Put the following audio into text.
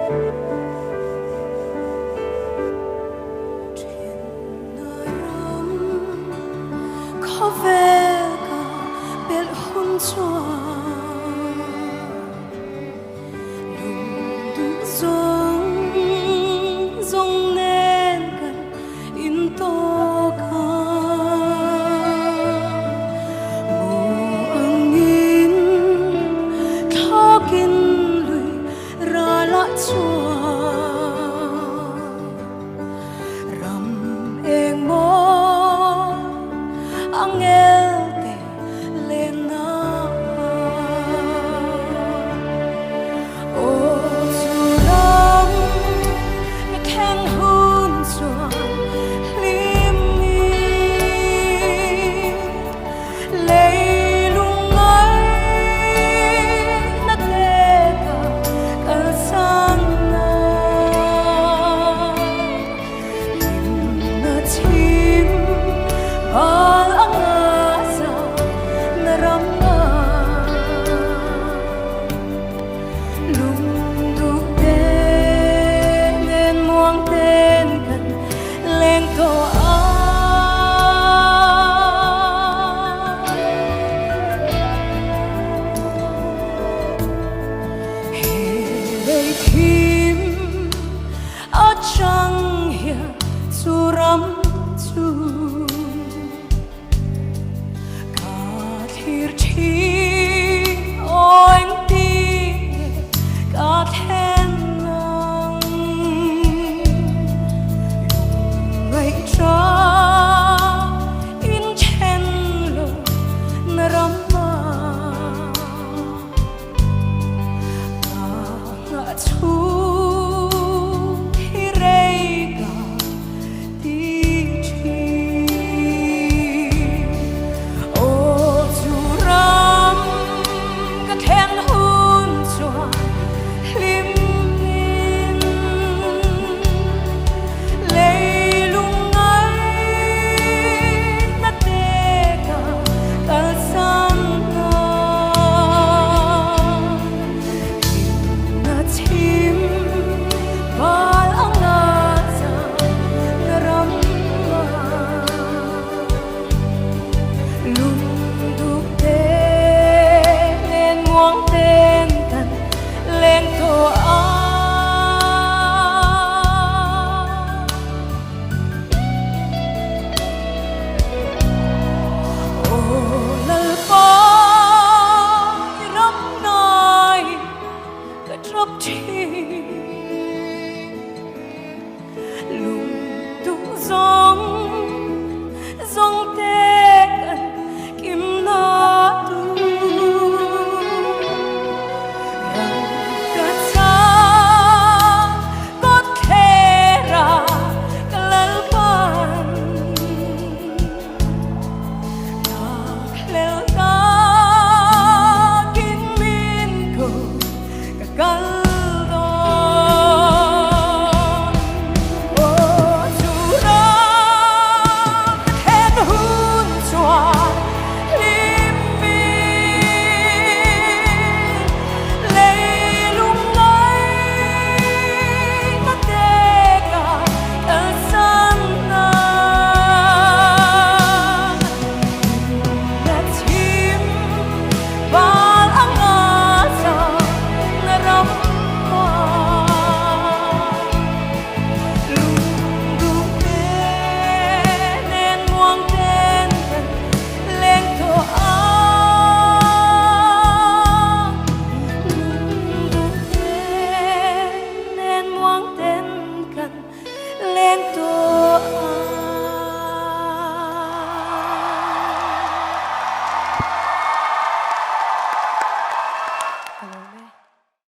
có vẻ cả biết hôn cho lùng đủ rong nên gần in to ca mùa angin thao kinh lùi ra lại chua ram eng mo angel te lena o suram khen hun chua lim mi lei lung ai na te ka sang na lim na chim bal angasa narama lung du te nên muang tên gần lên to a hey kim a chang hiền suram chu thir chi oing ti ka then ngang ngày tra in chen lo narama nga chu hi rei ka ti chi ô chu ram ka then hun chua lim min lei lung ai na te ka san na na chim bal anga sa ram lung du te nên muang tên gần lên to a ô lal pa ram nai ka trap chi